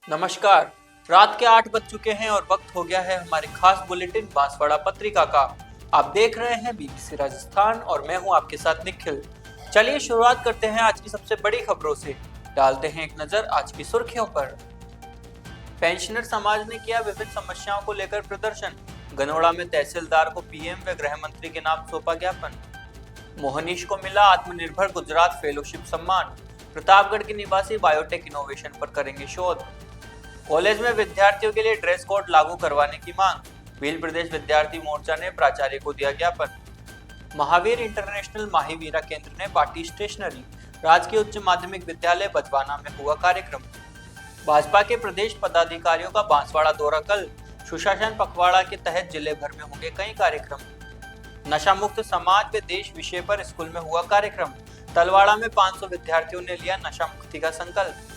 नमस्कार। रात के 8 बज चुके हैं और वक्त हो गया है हमारे खास बुलेटिन बांसवाड़ा पत्रिका का। आप देख रहे हैं बीबीसी राजस्थान और मैं हूं आपके साथ निखिल। चलिए शुरुआत करते हैं आज की सबसे बड़ी खबरों से। डालते हैं एक नजर आज की सुर्खियों पर। पेंशनर समाज ने किया विभिन्न समस्याओं को लेकर प्रदर्शन। गनोड़ा में तहसीलदार को पीएम व गृह मंत्री के नाम सौंपा ज्ञापन। मोहनीश को मिला आत्मनिर्भर गुजरात फेलोशिप सम्मान। प्रतापगढ़ के निवासी बायोटेक इनोवेशन पर करेंगे शोध। कॉलेज में विद्यार्थियों के लिए ड्रेस कोड लागू करवाने की मांग। भील प्रदेश विद्यार्थी मोर्चा ने प्राचार्य को दिया ज्ञापन। महावीर इंटरनेशनल माहीवीरा केंद्र ने बांटी स्टेशनरी। राजकीय उच्च माध्यमिक विद्यालय बजवाना में हुआ कार्यक्रम। भाजपा के प्रदेश पदाधिकारियों का बांसवाड़ा दौरा कल। सुशासन पखवाड़ा के तहत जिले भर में होंगे कई कार्यक्रम। नशा मुक्त समाज व देश विषय पर स्कूल में हुआ कार्यक्रम। तलवाड़ा में 500 विद्यार्थियों ने लिया नशा मुक्ति का संकल्प।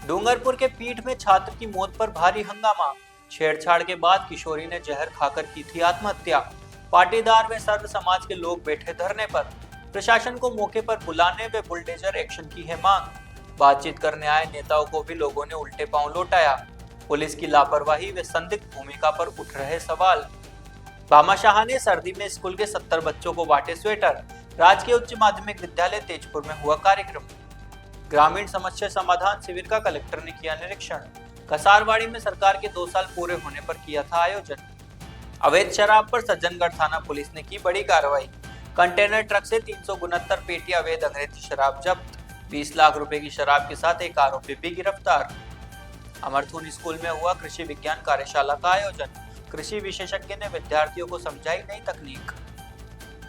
डूंगरपुर के पीठ में छात्र की मौत पर भारी हंगामा। छेड़छाड़ के बाद किशोरी ने जहर खाकर की थी आत्महत्या। पाटीदार व सर्व समाज के लोग बैठे धरने पर। प्रशासन को मौके पर बुलाने व बुलडोजर एक्शन की है मांग। बातचीत करने आए नेताओं को भी लोगों ने उल्टे पांव लौटाया। पुलिस की लापरवाही व संदिग्ध भूमिका पर उठ रहे सवाल। भामाशाह ने सर्दी में स्कूल के 70 बच्चों को बांटे स्वेटर। राजकीय उच्च माध्यमिक विद्यालय तेजपुर में हुआ कार्यक्रम। ग्रामीण समस्या समाधान शिविर का कलेक्टर ने किया निरीक्षण। कसारवाड़ी में सरकार के 2 साल पूरे होने पर किया था आयोजन। अवैध शराब पर सज्जनगढ़ थाना पुलिस ने की बड़ी कार्रवाई। कंटेनर ट्रक से 369 पेटी अवैध अंग्रेजी शराब जब्त। 20 लाख रुपए की शराब के साथ एक आरोपी भी गिरफ्तार। अमरथून स्कूल में हुआ कृषि विज्ञान कार्यशाला का आयोजन। कृषि विशेषज्ञ ने विद्यार्थियों को समझाई नई तकनीक।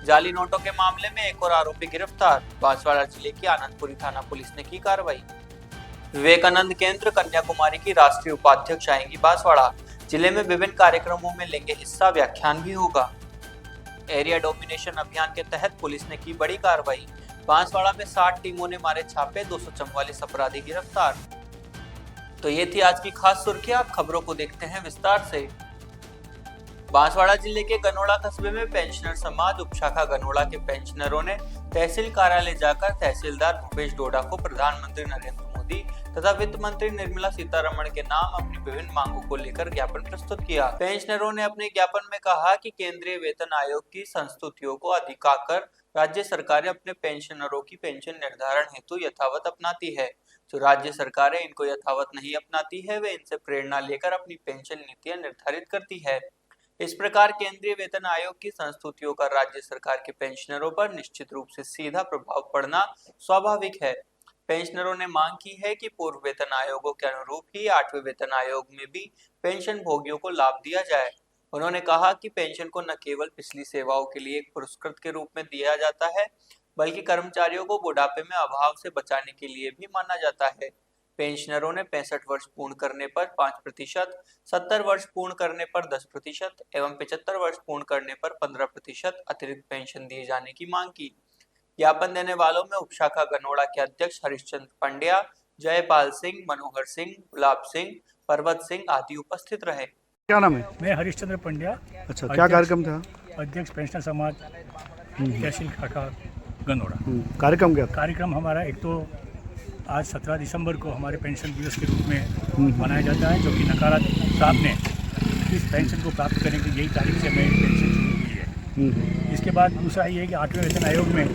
जाली नोटों के मामले में एक और आरोपी गिरफ्तार। बांसवाड़ा जिले की आनंदपुरी थाना पुलिस ने की कार्रवाई। विवेकानंद केंद्र कन्याकुमारी की राष्ट्रीय उपाध्यक्ष आएंगी बांसवाड़ा। जिले में विभिन्न कार्यक्रमों में लेंगे हिस्सा, व्याख्यान भी होगा। एरिया डोमिनेशन अभियान के तहत पुलिस ने की बड़ी कार्रवाई। बांसवाड़ा में 60 टीमों ने मारे छापे, 244 अपराधी गिरफ्तार। तो ये थी आज की खास सुर्खियां। खबरों को देखते हैं विस्तार से। बांसवाड़ा जिले के गनोड़ा कस्बे में पेंशनर समाज उपशाखा गनोड़ा के पेंशनरों ने तहसील कार्यालय जाकर तहसीलदार भूपेश डोडा को प्रधानमंत्री नरेंद्र मोदी तथा वित्त मंत्री निर्मला सीतारमण के नाम अपनी विभिन्न मांगों को लेकर ज्ञापन प्रस्तुत किया। पेंशनरों ने अपने ज्ञापन में कहा कि केंद्रीय वेतन आयोग की संस्तुतियों को अधिकार राज्य सरकारें अपने पेंशनरों की पेंशन निर्धारण हेतु यथावत अपनाती है। जो राज्य सरकारें इनको यथावत नहीं अपनाती है वे इनसे प्रेरणा लेकर अपनी पेंशन नीतियां निर्धारित करती है। इस प्रकार केंद्रीय वेतन आयोग की संस्तुतियों का राज्य सरकार के पेंशनरों पर निश्चित रूप से सीधा प्रभाव पड़ना स्वाभाविक है। पेंशनरों ने मांग की है कि पूर्व वेतन आयोगों के अनुरूप ही 8वें वेतन आयोग में भी पेंशन भोगियों को लाभ दिया जाए। उन्होंने कहा कि पेंशन को न केवल पिछली सेवाओं के लिए एक पुरस्कृत के रूप में दिया जाता है, बल्कि कर्मचारियों को बुढ़ापे में अभाव से बचाने के लिए भी माना जाता है। पेंशनरों ने 65 वर्ष पूर्ण करने पर 5%, 70 वर्ष पूर्ण करने पर 10% एवं 75 वर्ष पूर्ण करने पर 15% अतिरिक्त पेंशन दिए जाने की मांग की। ज्ञापन देने वालों में उपशाखा गनोड़ा के अध्यक्ष हरिश्चंद्र पंड्या, जयपाल सिंह, मनोहर सिंह, गुलाब सिंह, पर्वत सिंह आदि उपस्थित रहे। क्या नाम है? मैं हरिश्चंद्र पंड्या। अच्छा, क्या कार्यक्रम था? अध्यक्ष पेंशनर समाज तहसील शाखा गनोड़ा। कार्यक्रम क्या था? कार्यक्रम हमारा एक तो आज 17 दिसंबर को हमारे पेंशन दिवस के रूप में मनाया जाता है, जो कि नकारा साहब ने इस पेंशन को प्राप्त करने की यही तारीख से हमें पेंशन शुरू की है। इसके बाद दूसरा ये है कि 8वें वेतन आयोग में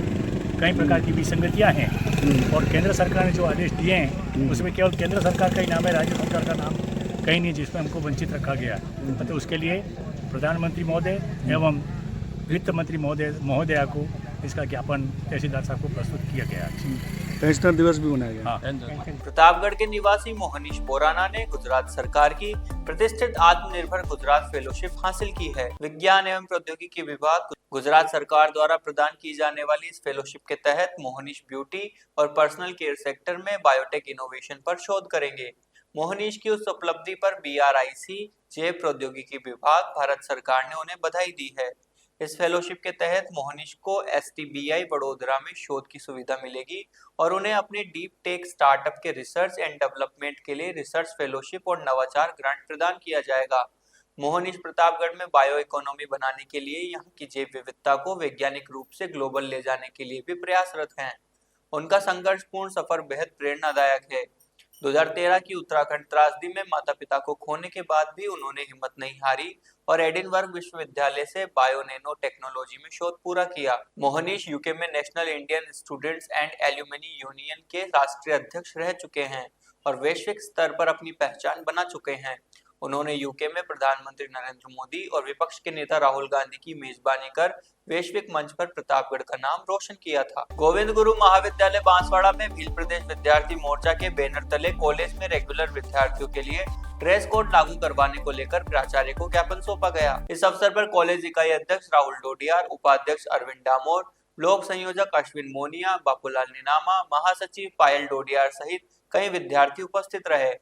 कई प्रकार की विसंगतियाँ हैं और केंद्र सरकार ने जो आदेश दिए हैं उसमें केवल केंद्र सरकार का ही नाम है, राज्य सरकार का नाम कहीं नहीं, जिसमें हमको वंचित रखा गया। तो उसके लिए प्रधानमंत्री महोदय एवं वित्त मंत्री महोदया को इसका ज्ञापन तहसीलदार साहब को प्रस्तुत किया गया। पेंशनर दिवस भी मनाया गया। हाँ। प्रतापगढ़ के निवासी मोहनीश बोराना ने गुजरात सरकार की प्रतिष्ठित आत्मनिर्भर गुजरात फेलोशिप हासिल की है। विज्ञान एवं प्रौद्योगिकी विभाग गुजरात सरकार द्वारा प्रदान की जाने वाली इस फेलोशिप के तहत मोहनीश ब्यूटी और पर्सनल केयर सेक्टर में बायोटेक इनोवेशन पर शोध करेंगे। मोहनीश की उस उपलब्धि पर BRIC जैव प्रौद्योगिकी विभाग भारत सरकार ने उन्हें बधाई दी है। इस फेलोशिप के तहत मोहनीश को STBI वडोदरा में शोध की सुविधा मिलेगी और उन्हें अपने डीप टेक स्टार्टअप के रिसर्च एंड डेवलपमेंट के लिए रिसर्च फेलोशिप और नवाचार ग्रांट प्रदान किया जाएगा। मोहनीश प्रतापगढ़ में बायो इकोनॉमी बनाने के लिए यहाँ की जैव विविधता को वैज्ञानिक रूप से ग्लोबल ले जाने के लिए भी प्रयासरत हैं। उनका संघर्षपूर्ण सफर बेहद प्रेरणादायक है। 2013 की उत्तराखंड त्रासदी में माता पिता को खोने के बाद भी उन्होंने हिम्मत नहीं हारी और एडिनबर्ग विश्वविद्यालय से बायो नैनो टेक्नोलॉजी में शोध पूरा किया। मोहनीश यूके में national Indian students and alumni union के राष्ट्रीय अध्यक्ष रह चुके हैं और वैश्विक स्तर पर अपनी पहचान बना चुके हैं। उन्होंने यूके में प्रधानमंत्री नरेंद्र मोदी और विपक्ष के नेता राहुल गांधी की मेजबानी कर वैश्विक मंच पर प्रतापगढ़ का नाम रोशन किया था। गोविंद गुरु महाविद्यालय बांसवाड़ा में भील प्रदेश विद्यार्थी मोर्चा के बैनर तले कॉलेज में रेगुलर विद्यार्थियों के लिए ड्रेस कोड लागू करवाने को लेकर प्राचार्य को ज्ञापन सौंपा गया। इस अवसर पर कॉलेज इकाई अध्यक्ष राहुल डोडियार, उपाध्यक्ष अरविंद डामोर, ब्लॉक संयोजक अश्विन मोनिया, बापूलाल निनामा, महासचिव पायल डोडियार सहित कई विद्यार्थी उपस्थित रहे।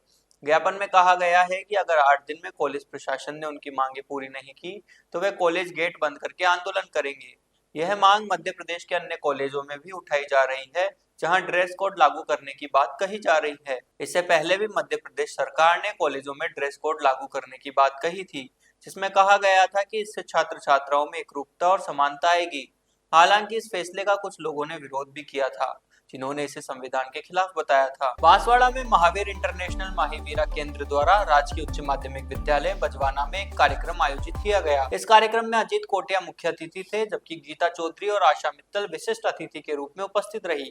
ज्ञापन में कहा गया है कि अगर 8 दिन में कॉलेज प्रशासन ने उनकी मांगे पूरी नहीं की तो वे कॉलेज गेट बंद करके आंदोलन करेंगे। यह मांग मध्य प्रदेश के अन्य कॉलेजों में भी उठाई जा रही है, जहां ड्रेस कोड लागू करने की बात कही जा रही है। इससे पहले भी मध्य प्रदेश सरकार ने कॉलेजों में ड्रेस कोड लागू करने की बात कही थी, जिसमें कहा गया था कि इससे छात्र छात्राओं में एकरूपता और समानता आएगी। हालांकि इस फैसले का कुछ लोगों ने विरोध भी किया था, जिन्होंने इसे संविधान के खिलाफ बताया था। बांसवाड़ा में महावीर इंटरनेशनल माहीवीरा केंद्र द्वारा राजकीय उच्च माध्यमिक विद्यालय बजवाना में एक कार्यक्रम आयोजित किया गया। इस कार्यक्रम में अजीत कोटिया मुख्य अतिथि थे, जबकि गीता चौधरी और आशा मित्तल विशिष्ट अतिथि के रूप में उपस्थित रही।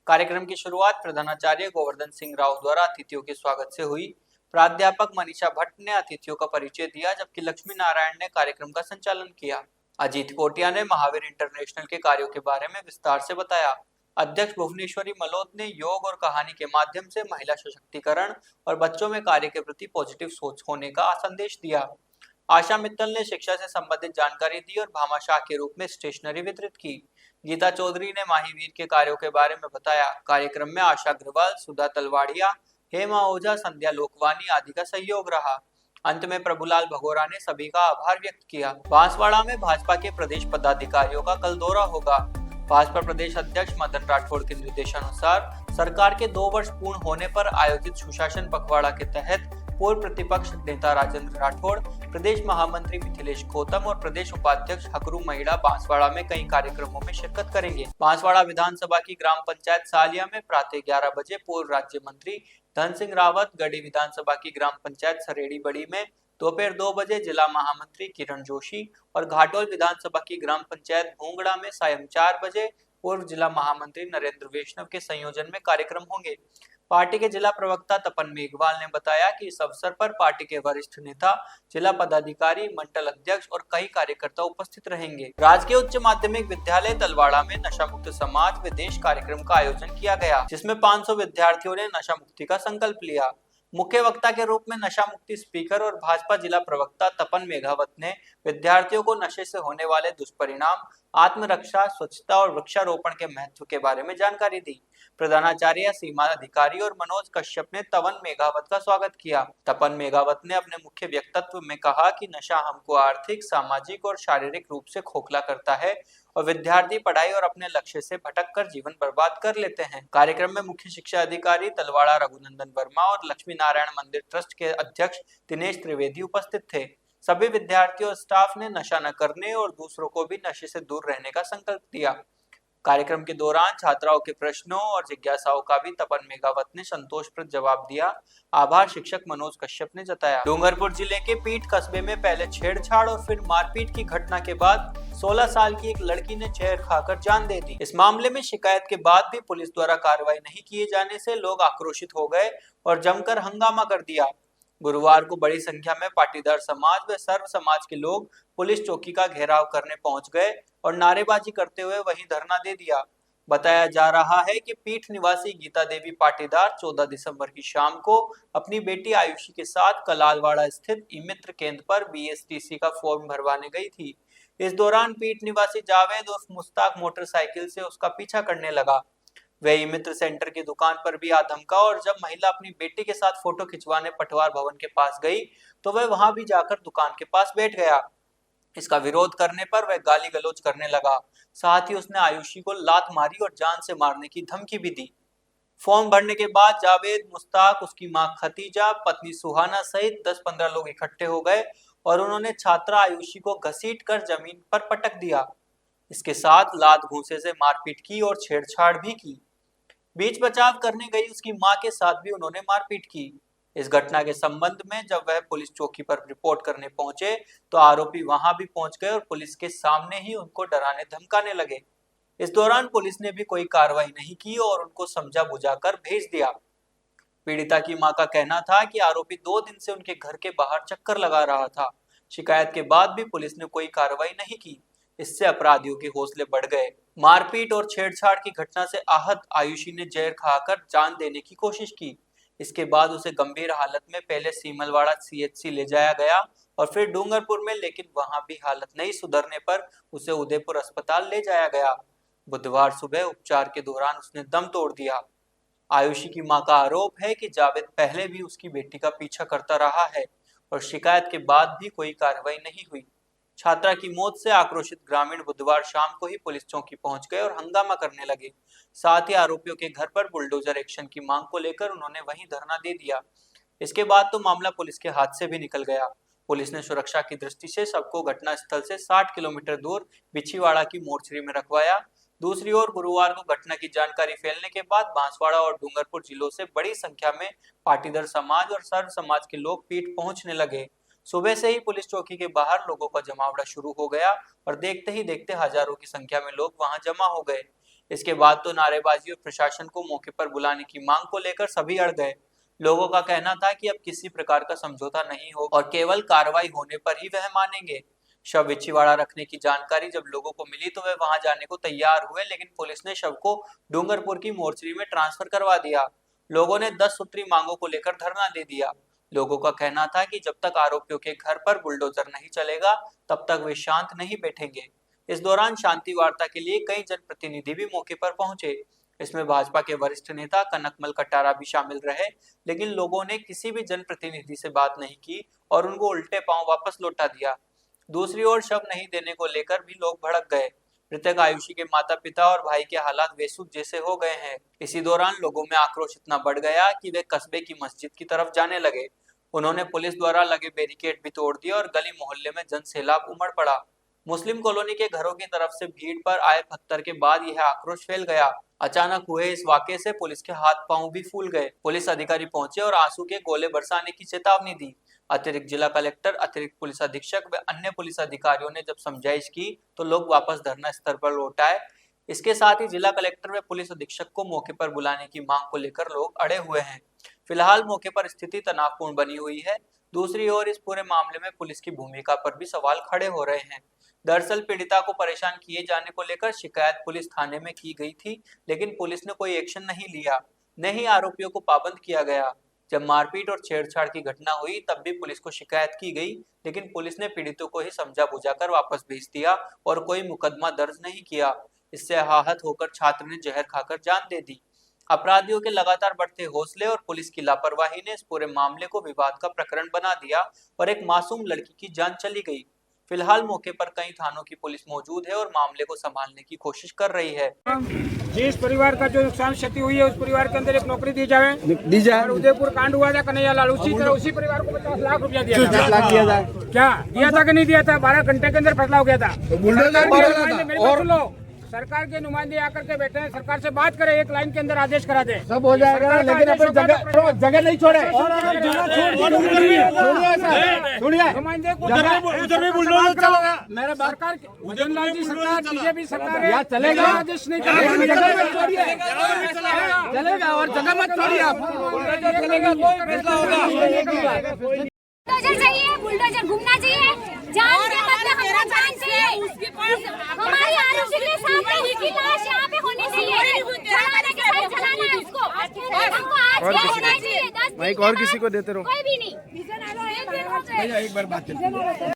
कार्यक्रम की शुरुआत प्रधानाचार्य गोवर्धन सिंह राव द्वारा अतिथियों के स्वागत से हुई। प्राध्यापक मनीषा भट्ट ने अतिथियों का परिचय दिया, जबकि लक्ष्मी नारायण ने कार्यक्रम का संचालन किया। अजीत कोटिया ने महावीर इंटरनेशनल के कार्यों के बारे में विस्तार से बताया। अध्यक्ष भुवनेश्वरी मलोत ने योग और कहानी के माध्यम से महिला सशक्तिकरण और बच्चों में कार्य के प्रति पॉजिटिव सोच होने का संदेश दिया। आशा मित्तल ने शिक्षा से संबंधित जानकारी दी और भामाशाह के रूप में स्टेशनरी वितरित की। गीता चौधरी ने माहीवीर के कार्यों के बारे में बताया। कार्यक्रम में आशा अग्रवाल, सुधा तलवाड़िया, हेमा ओझा, संध्या लोकवानी आदि का सहयोग रहा। अंत में प्रभुलाल भगोरा ने सभी का आभार व्यक्त किया। बांसवाड़ा में भाजपा के प्रदेश पदाधिकारियों का कल दौरा होगा। भाजपा प्रदेश अध्यक्ष मदन राठौड़ के निर्देशानुसार सरकार के 2 वर्ष पूर्ण होने पर आयोजित सुशासन पखवाड़ा के तहत पूर्व प्रतिपक्ष नेता राजेंद्र राठौड़, प्रदेश महामंत्री मिथिलेश गौतम और प्रदेश उपाध्यक्ष हकरू महिला बांसवाड़ा में कई कार्यक्रमों में शिरकत करेंगे। बांसवाड़ा विधानसभा की ग्राम पंचायत सालिया में प्रातः 11 बजे पूर्व राज्य मंत्री धन सिंह रावत, गढ़ी विधानसभा की ग्राम पंचायत सरेड़ी बड़ी में दोपहर 2 बजे जिला महामंत्री किरण जोशी और घाटोल विधानसभा की ग्राम पंचायत भूंगड़ा में सायं 4 बजे पूर्व जिला महामंत्री नरेंद्र वैष्णव के संयोजन में कार्यक्रम होंगे। पार्टी के जिला प्रवक्ता तपन मेघवाल ने बताया कि इस अवसर पर पार्टी के वरिष्ठ नेता, जिला पदाधिकारी, मंडल अध्यक्ष और कई कार्यकर्ता उपस्थित रहेंगे। राजकीय उच्च माध्यमिक विद्यालय तलवाड़ा में नशा मुक्त समाज व देश कार्यक्रम का आयोजन किया गया, जिसमें 500 विद्यार्थियों ने नशा मुक्ति का संकल्प लिया। मुख्य वक्ता के रूप में नशा मुक्ति स्पीकर और भाजपा जिला प्रवक्ता तपन मेघावत ने विद्यार्थियों को नशे से होने वाले दुष्परिणाम, आत्मरक्षा, स्वच्छता और वृक्षारोपण के महत्व के बारे में जानकारी दी। प्रधानाचार्य सीमा अधिकारी और मनोज कश्यप ने तपन मेघावत का स्वागत किया। तपन मेघावत ने अपने मुख्य वक्तव्य में कहा कि नशा हमको आर्थिक, सामाजिक और शारीरिक रूप से खोखला करता है और विद्यार्थी पढ़ाई और अपने लक्ष्य से भटक कर जीवन बर्बाद कर लेते हैं। कार्यक्रम में मुख्य शिक्षा अधिकारी तलवाड़ा रघुनंदन वर्मा और लक्ष्मी नारायण मंदिर ट्रस्ट के अध्यक्ष दिनेश त्रिवेदी उपस्थित थे। सभी विद्यार्थियों और स्टाफ ने नशा न करने और दूसरों को भी नशे से दूर रहने का संकल्प दिया। कार्यक्रम के दौरान छात्राओं के प्रश्नों और जिज्ञासाओं का भी तपन मेघावत ने संतोषप्रद जवाब दिया। आभार शिक्षक मनोज कश्यप ने जताया। डूंगरपुर जिले के पीट कस्बे में पहले छेड़छाड़ और फिर मारपीट की घटना के बाद 16 साल की एक लड़की ने जहर खाकर जान दे दी। इस मामले में शिकायत के बाद भी पुलिस द्वारा कार्रवाई नहीं किए जाने से लोग आक्रोशित हो गए और जमकर हंगामा कर दिया। गुरुवार को बड़ी संख्या में पाटीदार समाज व सर्व समाज के लोग पुलिस चौकी का घेराव करने पहुंच गए और नारेबाजी करते हुए वहीं धरना दे दिया। बताया जा रहा है कि पीठ निवासी गीता देवी पाटीदार 14 दिसंबर की शाम को अपनी बेटी आयुषी के साथ कलालवाड़ा स्थित ई-मित्र केंद्र पर बीएसटीसी का फॉर्म भरवाने गई थी। इस दौरान पीठ निवासी जावेद उर्फ मुस्ताक मोटरसाइकिल से उसका पीछा करने लगा। वह ई-मित्र सेंटर की दुकान पर भी आ धमका और जब महिला अपनी बेटी के साथ फोटो खिंचवाने पटवार भवन के पास गई तो वह वहां भी जाकर दुकान के पास बैठ गया। इसका विरोध करने पर वह गाली गलौज करने लगा। साथ ही उसने आयुषी को लात मारी और जान से मारने की धमकी भी दी। फॉर्म भरने के बाद जावेद, मुस्ताक, उसकी मां खतीजा, पत्नी सुहाना सहित 10-15 लोग इकट्ठे हो गए और उन्होंने छात्रा आयुषी को घसीट कर जमीन पर पटक दिया। इसके साथ लात घूंसे से मारपीट की और छेड़छाड़ भी की। बीच बचाव करने गई उसकी मां के साथ भी उन्होंने मारपीट की। इस घटना के संबंध में जब वह पुलिस चौकी पर रिपोर्ट करने पहुंचे तो आरोपी वहां भी पहुंच गए और पुलिस के सामने ही उनको डराने धमकाने लगे। इस दौरान पुलिस ने भी कोई कार्रवाई नहीं की और उनको समझा बुझाकर भेज दिया। पीड़िता की मां का कहना था कि आरोपी 2 दिन से उनके घर के बाहर चक्कर लगा रहा था। शिकायत के बाद भी पुलिस ने कोई कार्रवाई नहीं की। इससे अपराधियों के हौसले बढ़ गए। मारपीट और छेड़छाड़ की घटना से आहत आयुषी ने जहर खाकर जान देने की कोशिश की। इसके बाद उसे गंभीर हालत में पहले सीमलवाड़ा सीएचसी ले जाया गया और फिर डूंगरपुर में, लेकिन वहां भी हालत नहीं सुधरने पर उसे उदयपुर अस्पताल ले जाया गया। बुधवार सुबह उपचार के दौरान उसने दम तोड़ दिया। आयुषी की मां का आरोप है कि जावेद पहले भी उसकी बेटी का पीछा करता रहा है और शिकायत के बाद भी कोई कार्रवाई नहीं हुई। छात्रा की मौत से आक्रोशित ग्रामीण बुधवार शाम को ही पुलिस चौकी पहुंच गए और हंगामा करने लगे। साथ ही आरोपियों के घर पर बुलडोजर एक्शन की मांग को लेकर उन्होंने वहीं धरना दे दिया। इसके बाद तो मामला पुलिस के हाथ से भी निकल गया। पुलिस ने सुरक्षा की दृष्टि से सबको घटनास्थल से 60 किलोमीटर दूर बिछीवाड़ा की मोर्चरी में रखवाया। दूसरी ओर गुरुवार को घटना की जानकारी फैलने के बाद बांसवाड़ा और डूंगरपुर जिलों से बड़ी संख्या में पाटीदार समाज और सर्व समाज के लोग पीठ पहुंचने लगे। सुबह से ही पुलिस चौकी के बाहर लोगों का जमावड़ा शुरू हो गया और देखते ही देखते हजारों की संख्या में लोग वहां जमा हो गए। इसके बाद तो नारेबाजी और प्रशासन को मौके पर बुलाने की मांग को लेकर सभी अड़ गए। लोगों का कहना था कि अब किसी प्रकार का समझौता नहीं हो और केवल कार्रवाई होने पर ही वह मानेंगे। शव बिछीवाड़ा रखने की जानकारी जब लोगों को मिली तो वे वहां जाने को तैयार हुए, लेकिन पुलिस ने शव को डूंगरपुर की मोर्चरी में ट्रांसफर करवा दिया। लोगों ने 10 सूत्री मांगों को लेकर धरना दे दिया। लोगों का कहना था कि जब तक आरोपियों के घर पर बुलडोजर नहीं चलेगा तब तक वे शांत नहीं बैठेंगे। इस दौरान शांति वार्ता के लिए कई जनप्रतिनिधि भी मौके पर पहुंचे। इसमें भाजपा के वरिष्ठ नेता कनकमल कटारा भी शामिल रहे, लेकिन लोगों ने किसी भी जनप्रतिनिधि से बात नहीं की और उनको उल्टे पांव वापस लौटा दिया। दूसरी ओर शव नहीं देने को लेकर भी लोग भड़क गए। मृतक आयुषी के माता पिता और भाई के हालात बेसुध जैसे हो गए हैं। इसी दौरान लोगों में आक्रोश इतना बढ़ गया कि वे कस्बे की मस्जिद की तरफ जाने लगे। उन्होंने पुलिस द्वारा लगे बैरिकेड भी तोड़ दिए और गली मोहल्ले में जन सैलाब उमड़ पड़ा। मुस्लिम कॉलोनी के घरों की तरफ से भीड़ पर आए पत्थर के बाद यह आक्रोश फैल गया। अचानक हुए इस वाकये से पुलिस के हाथ पांव भी फूल गए। पुलिस अधिकारी पहुंचे और आंसू के गोले बरसाने की चेतावनी दी। अतिरिक्त जिला कलेक्टर, अतिरिक्त पुलिस अधीक्षक व अन्य पुलिस अधिकारियों ने जब समझाइश की तो लोग वापस धरना स्थल पर लौट आए। इसके साथ ही जिला कलेक्टर व पुलिस अधीक्षक को मौके पर बुलाने की मांग को लेकर लोग अड़े हुए हैं। फिलहाल मौके पर स्थिति तनावपूर्ण बनी हुई है। दूसरी ओर इस पूरे मामले में पुलिस की भूमिका पर भी सवाल खड़े हो रहे हैं। दरअसल पीड़िता को परेशान किए जाने को लेकर शिकायत पुलिस थाने में की गई थी, लेकिन पुलिस ने कोई एक्शन नहीं लिया, न ही आरोपियों को पाबंद किया गया। जब मारपीट और छेड़छाड़ की घटना हुई तब भी पुलिस को शिकायत की गई, लेकिन पुलिस ने पीड़ितों को ही समझा बुझाकर वापस भेज दिया और कोई मुकदमा दर्ज नहीं किया। इससे आहत होकर छात्र ने जहर खाकर जान दे दी। अपराधियों के लगातार बढ़ते हौसले और पुलिस की लापरवाही ने इस पूरे मामले को विवाद का प्रकरण बना दिया और एक मासूम लड़की की जान चली गई। फिलहाल मौके पर कई थानों की पुलिस मौजूद है और मामले को संभालने की कोशिश कर रही है। जिस परिवार का जो नुकसान क्षति हुई है उस परिवार के अंदर एक नौकरी दी जाए। और उदयपुर कांड हुआ था कन्हैया लाल, उसी तरह उसी परिवार को 50 लाख रुपया दिया था। 50 लाख दिया था, क्या दिया था कि नहीं दिया था? 12 घंटे के अंदर फैसला हो गया था। सरकार के नुमाइंदे आकर के बैठे हैं, सरकार से बात करें, एक लाइन के अंदर आदेश करा दे, सब हो जाएगा। लेकिन अपनी जगह नहीं छोड़े, नुमाइंदे को उधर भी बुलडोजर चलेगा। मेरा सरकार उदयनलाल जी सरकार, बीजेपी सरकार है, चलेगा। आदेश नहीं चलेगा और जगह मत छोड़िए आप, चलेगा कोई फैसला होगा। बुलडोजर चाहिए, बुलडोजर घूमना चाहिए, जान के बदले हमारा जान चाहिए। हमारी आरोपी के सामने उसकी लाश यहाँ पे होनी चाहिए, चलाने के साथ चलाना है उसको, हमको आज ही होना चाहिए। 10 माइक और किसी को देते रहो, कोई भी नहीं। भैया एक बार बात करते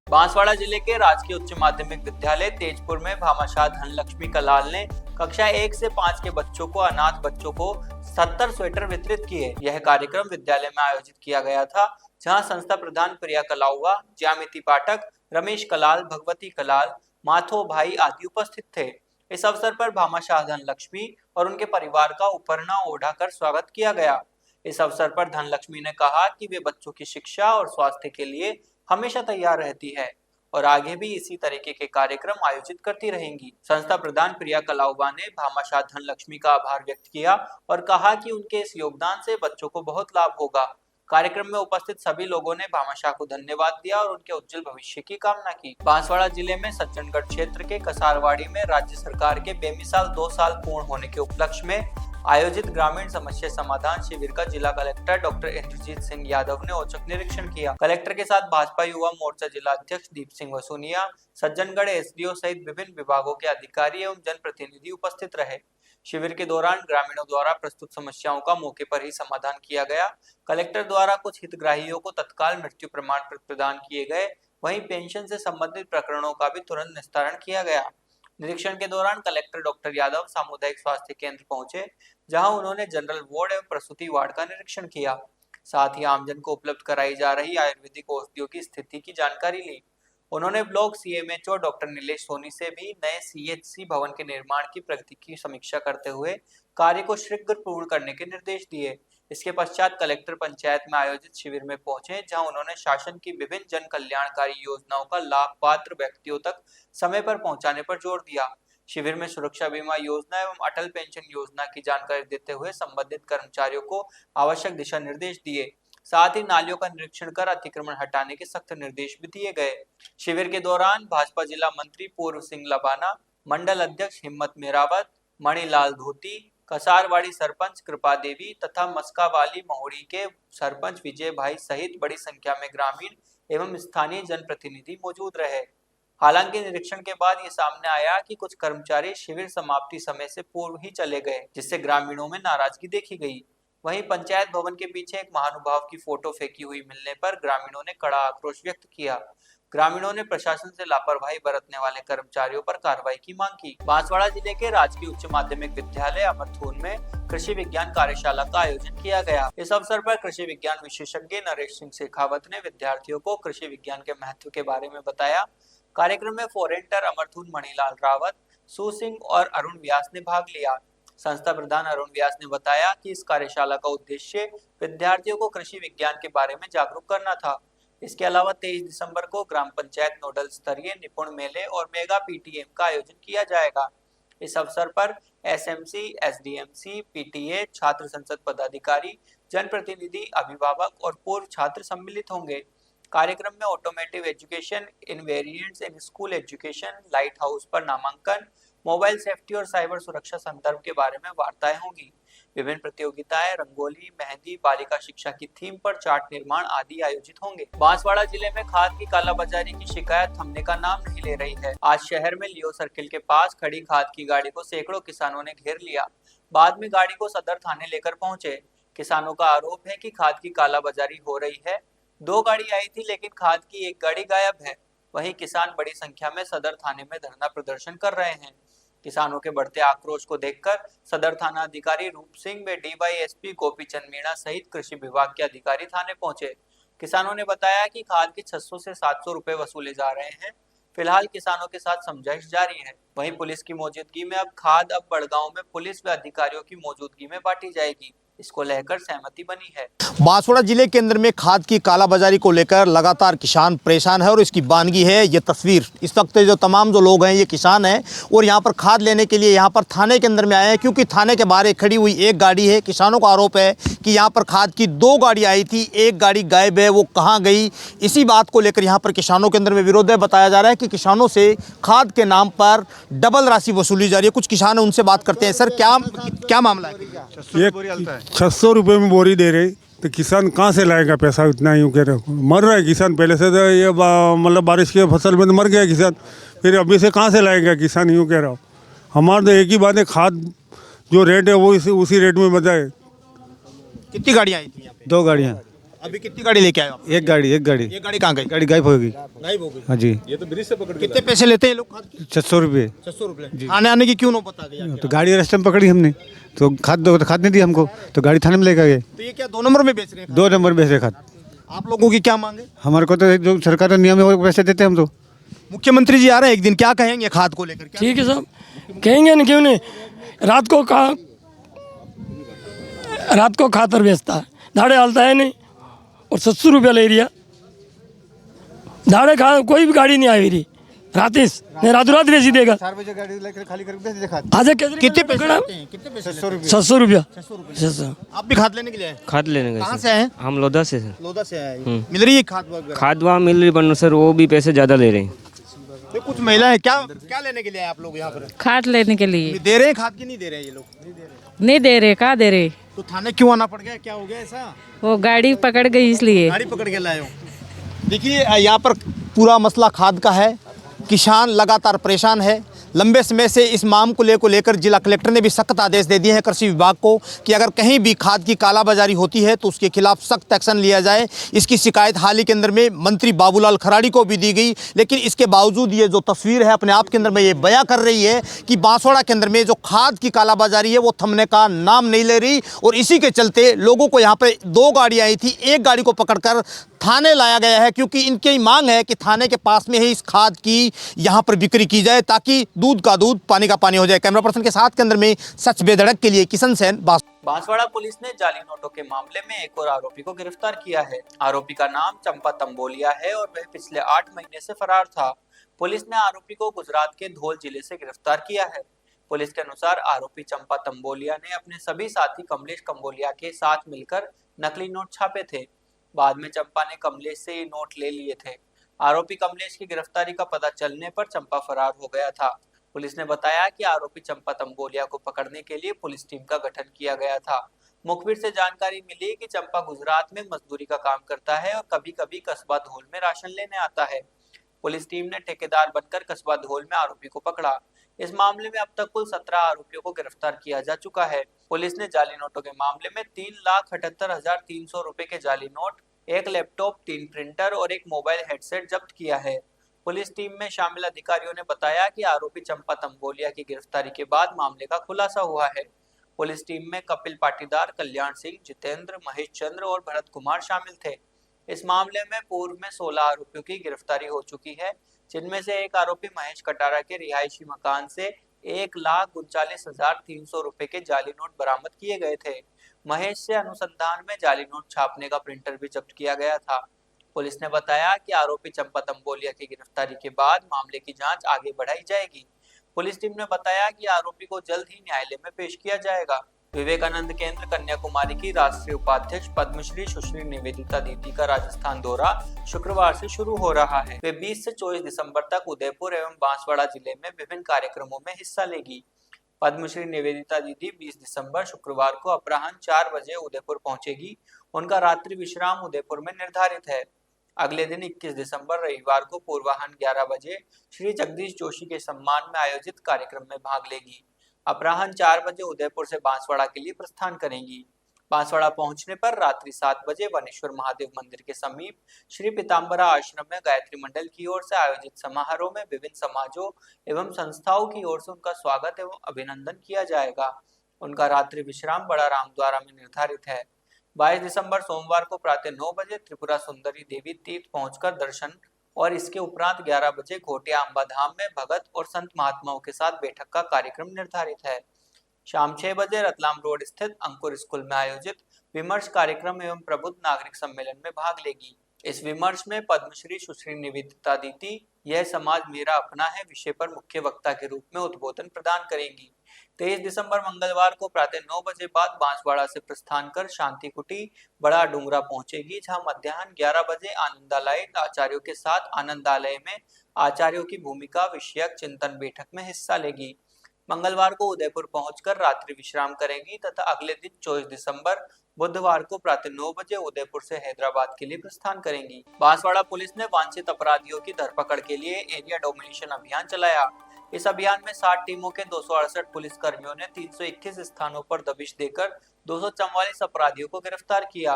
बांसवाड़ा जिले के राजकीय उच्च माध्यमिक विद्यालय तेजपुर में भामाशाह धनलक्ष्मी कलाल ने कक्षा 1 से 5 के बच्चों को, अनाथ बच्चों को 70 स्वेटर वितरित किए। यह कार्यक्रम विद्यालय में आयोजित किया गया था, जहां संस्था प्रधान प्रिया कलाउवा, ज्यामिति पाठक, रमेश कलाल, भगवती कलाल, माथो भाई आदि उपस्थित थे। इस अवसर पर भामाशाह धनलक्ष्मी और उनके परिवार का उपरना ओढ़ाकर स्वागत किया गया। इस अवसर पर धनलक्ष्मी ने कहा कि वे बच्चों की शिक्षा और स्वास्थ्य के लिए हमेशा तैयार रहती है। और आगे भी इसी तरीके के कार्यक्रम आयोजित करती रहेंगी। संस्था प्रधान प्रिया कलाउबा ने भामाशाह धनलक्ष्मी का आभार व्यक्त किया और कहा कि उनके इस योगदान से बच्चों को बहुत लाभ होगा। कार्यक्रम में उपस्थित सभी लोगों ने भामाशाह को धन्यवाद दिया और उनके उज्जवल भविष्य की कामना की। बांसवाड़ा जिले में सज्जनगढ़ क्षेत्र के कसारवाड़ी में राज्य सरकार के बेमिसाल 2 साल पूर्ण होने के उपलक्ष्य में आयोजित ग्रामीण समस्या समाधान शिविर का जिला कलेक्टर डॉक्टर इंद्रजीत सिंह यादव ने औचक निरीक्षण किया। कलेक्टर के साथ भाजपा युवा मोर्चा जिला अध्यक्ष दीप सिंह वसूनिया, सज्जनगढ़ एसडीओ सहित विभिन्न विभागों के अधिकारी एवं जनप्रतिनिधि उपस्थित रहे। शिविर के दौरान ग्रामीणों द्वारा प्रस्तुत समस्याओं का मौके पर ही समाधान किया गया। कलेक्टर द्वारा कुछ हितग्राहियों को तत्काल मृत्यु प्रमाण पत्र प्रदान किए गए, वहीं पेंशन से संबंधित प्रकरणों का भी तुरंत निस्तारण किया गया। निरीक्षण के दौरान कलेक्टर डॉक्टर यादव सामुदायिक स्वास्थ्य केंद्र पहुंचे, जहां उन्होंने जनरल वार्ड एवं प्रसूति वार्ड का निरीक्षण किया। साथ ही आमजन को उपलब्ध कराई जा रही आयुर्वेदिक औषधियों की स्थिति की जानकारी ली। उन्होंने block CMHO doctor Nilesh Soni से भी नए सीएचसी भवन के निर्माण की प्रगति की समीक्षा करते हुए कार्य को शीघ्र पूर्ण करने के निर्देश दिए। इसके पश्चात कलेक्टर पंचायत में आयोजित शिविर में पहुंचे, जहां उन्होंने शासन की विभिन्न जन कल्याणकारी योजनाओं का लाभ पात्र व्यक्तियों तक समय पर पहुंचाने पर जोर दिया। शिविर में सुरक्षा बीमा योजना एवं अटल पेंशन योजना की जानकारी देते हुए संबंधित कर्मचारियों को आवश्यक दिशा निर्देश दिए। साथ ही नालियों का निरीक्षण कर अतिक्रमण हटाने के सख्त निर्देश भी दिए गए। शिविर के दौरान भाजपा जिला मंत्री पूर्व सिंह लबाना, मंडल अध्यक्ष हिम्मत मेरावत, मणिलाल धोती, कसारवाड़ी सरपंच कृपा देवी तथा मस्कावाली महुड़ी के सरपंच विजय भाई सहित बड़ी संख्या में ग्रामीण एवं स्थानीय जनप्रतिनिधि मौजूद रहे। हालांकि निरीक्षण के बाद ये सामने आया कि कुछ कर्मचारी शिविर समाप्ति समय से पूर्व ही चले गए, जिससे ग्रामीणों में नाराजगी देखी गई। वहीं पंचायत भवन के पीछे एक महानुभाव की फोटो फेंकी हुई मिलने पर ग्रामीणों ने कड़ा आक्रोश व्यक्त किया। ग्रामीणों ने प्रशासन से लापरवाही बरतने वाले कर्मचारियों पर कार्रवाई की मांग की। बांसवाड़ा जिले के राजकीय उच्च माध्यमिक विद्यालय अमरथून में कृषि विज्ञान कार्यशाला का आयोजन किया गया। इस अवसर पर कृषि विज्ञान विशेषज्ञ नरेश सिंह शेखावत ने विद्यार्थियों को कृषि विज्ञान के महत्व के बारे में बताया। कार्यक्रम में फोरेंटर अमरथून मणिलाल रावत, सू सिंह और अरुण व्यास ने भाग लिया। संस्था प्रधान अरुण व्यास ने बताया कि इस कार्यशाला का उद्देश्य विद्यार्थियों को कृषि विज्ञान के बारे में जागरूक करना था। इसके अलावा 23 दिसंबर को ग्राम पंचायत नोडल स्तरीय निपुण मेले और मेगा पीटीएम का आयोजन किया जाएगा। इस अवसर पर एसएमसी, एसडीएमसी, पीटीए, छात्र संसद पदाधिकारी, जनप्रतिनिधि, अभिभावक और पूर्व छात्र सम्मिलित होंगे। कार्यक्रम में ऑटोमेटिव एजुकेशन, इनवेरिएंट्स in school education, light house पर नामांकन, मोबाइल सेफ्टी और साइबर सुरक्षा संदर्भ के बारे में वार्ताएं होंगी। विभिन्न प्रतियोगिताएं, रंगोली, मेहंदी, बालिका शिक्षा की थीम पर चार्ट निर्माण आदि आयोजित होंगे। बांसवाड़ा जिले में खाद की कालाबाजारी की शिकायत थमने का नाम नहीं ले रही है। आज शहर में लियो सर्किल के पास खड़ी खाद की गाड़ी को सैकड़ों किसानों ने घेर लिया। बाद में गाड़ी को सदर थाने लेकर पहुंचे। किसानों का आरोप है कि खाद की कालाबाजारी हो रही है। 2 गाड़ी आई थी, लेकिन खाद की 1 गाड़ी गायब है। वहीं किसान बड़ी संख्या में सदर थाने में धरना प्रदर्शन कर रहे हैं। किसानों के बढ़ते आक्रोश को देखकर सदर थाना अधिकारी रूप सिंह व डीवाईएसपी गोपीचंद मीणा सहित कृषि विभाग के अधिकारी थाने पहुंचे। किसानों ने बताया कि खाद के 600 से 700 रुपए वसूले जा रहे हैं। फिलहाल किसानों के साथ समझाइश जारी है। वहीं पुलिस की मौजूदगी में अब खाद बड़गांव में पुलिस व अधिकारियों की मौजूदगी में बांटी जाएगी। इसको लेकर सहमति बनी है। बांसवाड़ा जिले के अंदर में खाद की कालाबाजारी को लेकर लगातार किसान परेशान है और इसकी बानगी है ये तस्वीर। इस वक्त जो तमाम जो लोग हैं ये किसान हैं और यहाँ पर खाद लेने के लिए यहाँ पर थाने के अंदर में आए हैं, क्योंकि थाने के बाहर खड़ी हुई 1 गाड़ी है। किसानों का आरोप है कि यहाँ पर खाद की 2 गाड़ी आई थी, 1 गाड़ी गायब है, वो कहाँ गई। इसी बात को लेकर यहाँ पर किसानों के अंदर में विरोध है। बताया जा रहा है कि किसानों से खाद के नाम पर डबल राशि वसूली जा रही है। कुछ किसान हैं, उनसे बात करते हैं। सर क्या मामला है? 600 रुपये में बोरी दे रहे, तो किसान कहाँ से लाएगा पैसा इतना? यूँ कह रहे मर रहा है किसान पहले से, तो ये मतलब बारिश के फसल में तो मर गया किसान, फिर अभी से कहाँ से लाएगा किसान? यूँ कह रहा हूँ। हमारा तो एक ही बात है, खाद जो रेट है वो उसी रेट में बताए। कितनी गाड़ियाँ आई थी यहाँ पे? 2 गाड़ियाँ। अभी कितनी गाड़ी लेके आए आप? एक गाड़ी। ये गाड़ी कहाँ गई? गाड़ी गायब होगी। गायब हो गई। हाँ जी। ये तो ब्रिज से पकड़। कितने पैसे लेते हैं लोग खाद के? 600 रुपये। 600 रुपये आने की क्यों नौबत आ गई? तो गाड़ी रास्ते में पकड़ी हमने, तो खाद दो, तो खाद नहीं दी हमको, तो गाड़ी थाने में लेकर गए। तो ये क्या 2 नंबर में बेच रहे हैं? 2 नंबर बेच रहे खाद। आप लोगों की क्या मांग है? हमारे को तो जो सरकार का नियम है वो पैसे देते हम। तो मुख्यमंत्री जी आ रहे हैं एक दिन, क्या कहेंगे खाद को लेकर? ठीक है साहब, कहेंगे ना, क्यों नहीं। रात को खातर बेचता है, दाड़े हालता है नहीं, और 700 रुपया ले रिया। दाड़े खा कोई भी गाड़ी नहीं आई मेरी रातीस ने रातों रात रेसी देगा 4 बजे गाड़ी लेकर खाली करके दे दिखा आज कितने पैसे लेते हैं? कितने पैसे लेते हैं? 700 रुपया 600। आप भी खाद लेने के लिए आए? खाद लेने गए कहाँ सर। से आए हैं? हम लोधा से सर। लोधा से आए हैं। मिल रही है खाद वगैरह? खाद वहाँ मिल रही पर सर वो भी पैसे ज़्यादा ले रहे हैं। तो कुछ महिलाएं क्या क्या लेने के लिए आए आप लोग यहाँ पर? खाद लेने के लिए दे रहे हैं खाद की नहीं दे रहे हैं ये लोग? नहीं दे रहे, कहाँ दे रहे? तो थाने क्यों आना पड़ गया, क्या हो गया ऐसा? वो गाड़ी पकड़ गई इसलिए। गाड़ी पकड़ के लाए हो। देखिए यहाँ पर पूरा मसला खाद का है। किसान लगातार परेशान है। लंबे समय से इस मामले को लेकर जिला कलेक्टर ने भी सख्त आदेश दे दिए हैं कृषि विभाग को कि अगर कहीं भी खाद की कालाबाजारी होती है तो उसके खिलाफ सख्त एक्शन लिया जाए। इसकी शिकायत हाल ही के अंदर में मंत्री बाबूलाल खराड़ी को भी दी गई, लेकिन इसके बावजूद ये जो तस्वीर है अपने आप के अंदर में ये बयां कर रही है कि बांसवाड़ा के अंदर में जो खाद की कालाबाजारी है वो थमने का नाम नहीं ले रही। और इसी के चलते लोगों को यहाँ पर 2 गाड़ियाँ आई थी, एक गाड़ी को पकड़कर थाने लाया गया है, क्योंकि इनकी मांग है कि थाने के पास में ही इस खाद की यहाँ पर बिक्री की जाए ताकि दूध का दूध पानी का पानी हो जाए। कैमरा पर्सन के साथ के अंदर में सच बेधड़क के लिए किशन सेन। बांसवाड़ा पुलिस ने जाली नोटों के मामले में एक और आरोपी को गिरफ्तार किया है। आरोपी का नाम चंपा तंबोलिया है और वह पिछले 8 महीने से फरार था। पुलिस ने आरोपी को गुजरात के धौल जिले से गिरफ्तार किया है। पुलिस के अनुसार आरोपी चंपा तंबोलिया ने अपने सभी साथी कमलेश कंबोलिया के साथ मिलकर नकली नोट छापे थे। बाद में चंपा ने कमलेश से ये नोट ले लिए थे। आरोपी कमलेश की गिरफ्तारी का पता चलने पर चंपा फरार हो गया था। पुलिस ने बताया कि आरोपी चंपा तंबोलिया को पकड़ने के लिए पुलिस टीम का गठन किया गया था। मुखबिर से जानकारी मिली कि चंपा गुजरात में मजदूरी का काम करता है और कभी कभी कस्बा धौल में राशन लेने आता है। पुलिस टीम ने ठेकेदार बनकर कस्बा धौल में आरोपी को पकड़ा। इस मामले में अब तक कुल 17 आरोपियों को गिरफ्तार किया जा चुका है। पुलिस ने जाली नोटों के मामले में 3,78,300 रुपए के जाली नोट, एक लैपटॉप, 3 प्रिंटर और एक मोबाइल हेडसेट जब्त किया है। पुलिस टीम में शामिल अधिकारियों ने बताया कि आरोपी चंपा तंबोलिया की गिरफ्तारी के बाद मामले का खुलासा हुआ है। पुलिस टीम में कपिल पाटीदार, कल्याण सिंह, जितेंद्र, महेश चंद्र और भरत कुमार शामिल थे। इस मामले में पूर्व में 16 आरोपियों की गिरफ्तारी हो चुकी है, जिनमें से एक आरोपी महेश कटारा के रिहायशी मकान से 1,39,300 रुपए के जाली नोट बरामद किए गए थे। महेश से अनुसंधान में जाली नोट छापने का प्रिंटर भी जब्त किया गया था। पुलिस ने बताया कि आरोपी चंपा तंबोलिया की गिरफ्तारी के बाद मामले की जांच आगे बढ़ाई जाएगी। पुलिस टीम ने बताया कि आरोपी को जल्द ही न्यायालय में पेश किया जाएगा। विवेकानंद केंद्र कन्याकुमारी की राष्ट्रीय उपाध्यक्ष पद्मश्री सुश्री निवेदिता दीदी का राजस्थान दौरा शुक्रवार से शुरू हो रहा है। वे 20 से 24 दिसंबर तक उदयपुर एवं बांसवाड़ा जिले में विभिन्न कार्यक्रमों में हिस्सा लेगी। पद्मश्री निवेदिता दीदी 20 दिसंबर शुक्रवार को अपराह्न 4 बजे उदयपुर पहुंचेगी। उनका रात्रि विश्राम उदयपुर में निर्धारित है। अगले दिन 21 दिसंबर रविवार को पूर्वाह्न 11 बजे श्री जगदीश जोशी के सम्मान में आयोजित कार्यक्रम में भाग लेगी। अपराह्न 4 बजे उदयपुर से बांसवाड़ा के लिए प्रस्थान करेंगी। बांसवाड़ा पहुंचने पर रात्रि 7 बजे वनेश्वर महादेव मंदिर के समीप श्री पीताम्बरा आश्रम में गायत्री मंडल की ओर से आयोजित समारोह में विभिन्न समाजों एवं संस्थाओं की ओर से उनका स्वागत एवं अभिनंदन किया जाएगा। उनका रात्रि विश्राम बड़ा रामद्वारा में निर्धारित है। 22 दिसंबर सोमवार को प्रातः 9 बजे त्रिपुरा सुंदरी देवी तीर्थ पहुंचकर दर्शन और इसके उपरांत 11 बजे घोटिया अम्बा धाम में भगत और संत महात्माओं के साथ बैठक का कार्यक्रम निर्धारित है। शाम 6 बजे रतलाम रोड स्थित अंकुर स्कूल में आयोजित विमर्श कार्यक्रम एवं प्रबुद्ध नागरिक सम्मेलन में भाग लेगी। इस विमर्श में पद्मश्री सुश्री निवेदिता दीदी यह समाज मेरा अपना है विषय पर मुख्य वक्ता के रूप में उद्बोधन प्रदान करेंगी। 23 दिसंबर मंगलवार को प्रातः 9 बजे बाद बांसवाड़ा से प्रस्थान कर शांति कुटी बड़ा डूंगरा पहुंचेगी, जहां मध्याह्न 11 बजे आनंदालय आचार्यों के साथ आनंदालय में आचार्यों की भूमिका विषयक चिंतन बैठक में हिस्सा लेगी। मंगलवार को उदयपुर पहुंचकर रात्रि विश्राम करेंगी तथा अगले दिन 24 दिसंबर बुधवार को प्रातः 9 बजे उदयपुर से हैदराबाद के लिए प्रस्थान करेंगी। बांसवाड़ा पुलिस ने वांछित अपराधियों की धरपकड़ के लिए एरिया डोमिनेशन अभियान चलाया। इस अभियान में 60 टीमों के 268 पुलिस कर्मियों ने 321 स्थानों पर दबिश देकर 244 अपराधियों को गिरफ्तार किया।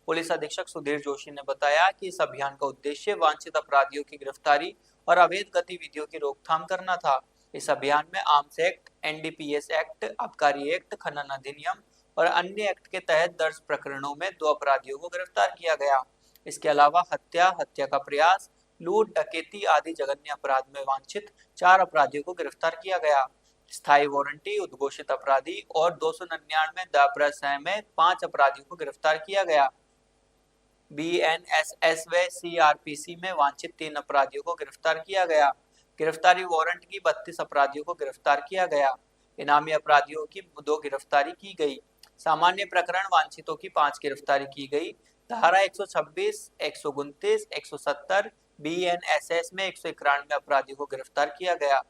पुलिस अधीक्षक सुधीर जोशी ने बताया कि इस अभियान का उद्देश्य वांछित अपराधियों की गिरफ्तारी और अवैध गतिविधियों की रोकथाम करना था। इस अभियान में आर्म्स एक्ट, एनडीपीएस एक्ट, आबकारी एक्ट, खनन अधिनियम और अन्य एक्ट के तहत दर्ज प्रकरणों में 2 अपराधियों को गिरफ्तार किया गया। इसके अलावा हत्या, हत्या का प्रयास, लूट, डकैती आदि जघन्य अपराध में वांछित 4 अपराधियों को गिरफ्तार किया गया। स्थायी वारंटी, उद्घोषित अपराधी और 299 दाप्रसय में 5 अपराधियों को गिरफ्तार किया गया। BNSS व CRPC में वांछित 3 अपराधियों को गिरफ्तार किया गया। गिरफ्तारी वारंट की 32 अपराधियों को गिरफ्तार किया गया। इनामी अपराधियों की 2 गिरफ्तारी की गई। सामान्य प्रकरण वांछितों की 5 गिरफ्तारी की गई। धारा 126, 129, 170 BNSS में 191 अपराधियों को गिरफ्तार किया गया।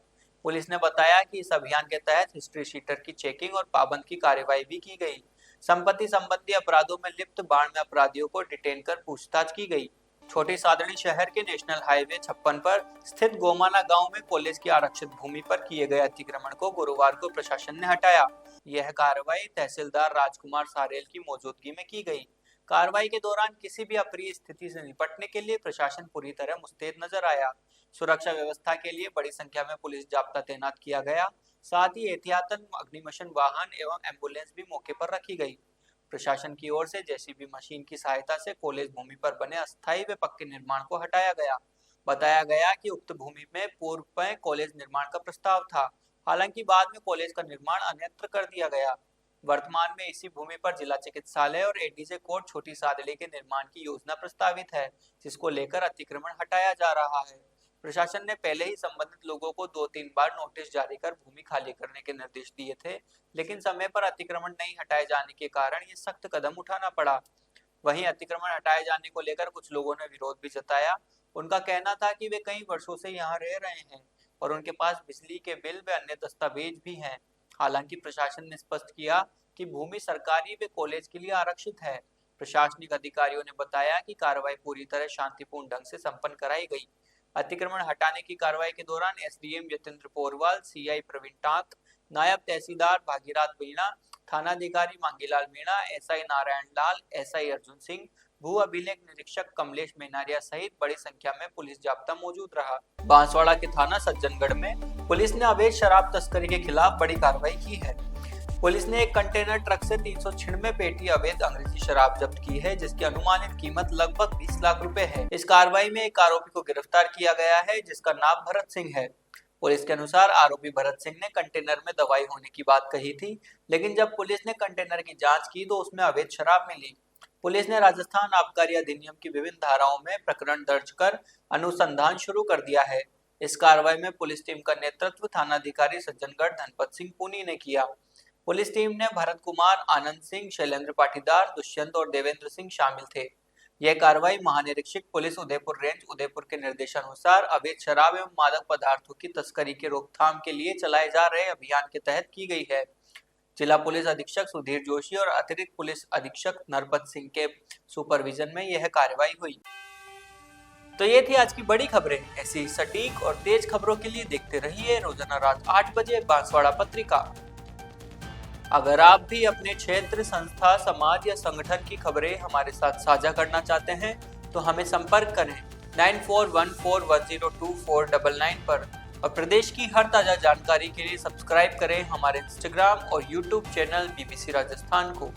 पुलिस ने बताया कि इस अभियान के तहत हिस्ट्री शीटर की चेकिंग और पाबंद की कार्रवाई भी की गई। संपत्ति संबंधी अपराधों में लिप्त 92 अपराधियों को डिटेन कर पूछताछ की गई। छोटी सादड़ी शहर के नेशनल हाईवे 56 पर स्थित गोमाना गांव में पुलिस की आरक्षित भूमि पर किए गए अतिक्रमण को गुरुवार को प्रशासन ने हटाया। यह कार्रवाई तहसीलदार राजकुमार सारेल की मौजूदगी में की गई। कार्रवाई के दौरान किसी भी अप्रिय स्थिति से निपटने के लिए प्रशासन पूरी तरह मुस्तैद नजर आया। सुरक्षा व्यवस्था के लिए बड़ी संख्या में पुलिस जाब्ता तैनात किया गया। साथ ही एहतियातन अग्निशमन वाहन एवं एम्बुलेंस भी मौके पर रखी गई। प्रशासन की ओर से जेसीबी मशीन की सहायता से कॉलेज भूमि पर बने अस्थायी व पक्के निर्माण को हटाया गया। बताया गया कि उक्त भूमि में पूर्व में कॉलेज निर्माण का प्रस्ताव था, हालांकि बाद में कॉलेज का निर्माण अन्यत्र कर दिया गया। वर्तमान में इसी भूमि पर जिला चिकित्सालय और एडीजे कोर्ट छोटी सादड़ी के निर्माण की योजना प्रस्तावित है, जिसको लेकर अतिक्रमण हटाया जा रहा है। प्रशासन ने पहले ही संबंधित लोगों को 2-3 बार नोटिस जारी कर भूमि खाली करने के निर्देश दिए थे, लेकिन समय पर अतिक्रमण नहीं हटाए जाने के कारण ये सख्त कदम उठाना पड़ा। वहीं अतिक्रमण हटाए जाने को लेकर कुछ लोगों ने विरोध भी जताया। उनका कहना था कि वे कई वर्षों से यहाँ रह रहे हैं और उनके पास बिजली के बिल व अन्य दस्तावेज भी हैं। हालांकि प्रशासन ने स्पष्ट किया कि भूमि सरकारी व कॉलेज के लिए आरक्षित है। प्रशासनिक अधिकारियों ने बताया कि कार्रवाई पूरी तरह शांतिपूर्ण ढंग से संपन्न कराई गई। अतिक्रमण हटाने की कार्रवाई के दौरान एसडीएम यतेंद्र पोरवाल, सीआई प्रवीण टाक, नायब तहसीलदार भागीरथ मीणा, थानाधिकारी मांगीलाल मीणा, एसआई नारायण लाल, एसआई अर्जुन सिंह, भू अभिलेख निरीक्षक कमलेश मेनारिया सहित बड़ी संख्या में पुलिस जाब्ता मौजूद रहा। बांसवाड़ा के थाना सज्जनगढ़ में पुलिस ने अवैध शराब तस्करी के खिलाफ बड़ी कार्रवाई की है। पुलिस ने एक कंटेनर ट्रक से 396 पेटी अवैध अंग्रेजी शराब जब्त की है, जिसकी अनुमानित कीमत लगभग 20 लाख रुपए है। इस कार्रवाई में एक आरोपी को गिरफ्तार किया गया है, जिसका नाम भरत सिंह है। पुलिस के अनुसार आरोपी भरत सिंह ने कंटेनर में दवाई होने की बात कही थी, लेकिन जब पुलिस ने कंटेनर की जांच की तो उसमें अवैध शराब मिली। पुलिस ने राजस्थान आबकारी अधिनियम की विभिन्न धाराओं में प्रकरण दर्ज कर अनुसंधान शुरू कर दिया है। इस कार्रवाई में पुलिस टीम का नेतृत्व थानाधिकारी सज्जनगढ़ धनपत सिंह पुनी ने किया। पुलिस टीम में भरत कुमार, आनंद सिंह, शैलेंद्र पाटीदार, दुष्यंत और देवेंद्र सिंह शामिल थे। यह कार्रवाई महानिरीक्षक पुलिस उदयपुर रेंज उदयपुर के निर्देशानुसार अवैध शराब एवं मादक पदार्थों की तस्करी के रोकथाम के लिए चलाए जा रहे अभियान के तहत की गई है। जिला पुलिस अधीक्षक सुधीर जोशी और अतिरिक्त पुलिस अधीक्षक नरपत सिंह के सुपरविजन में यह कार्रवाई हुई। तो ये थी आज की बड़ी खबरें। ऐसी सटीक और तेज खबरों के लिए देखते रहिए रोजाना रात 8 बजे बांसवाड़ा पत्रिका। अगर आप भी अपने क्षेत्र, संस्था, समाज या संगठन की खबरें हमारे साथ साझा करना चाहते हैं तो हमें संपर्क करें 9414102499 पर और प्रदेश की हर ताजा जानकारी के लिए सब्सक्राइब करें हमारे इंस्टाग्राम और यूट्यूब चैनल BBC राजस्थान को।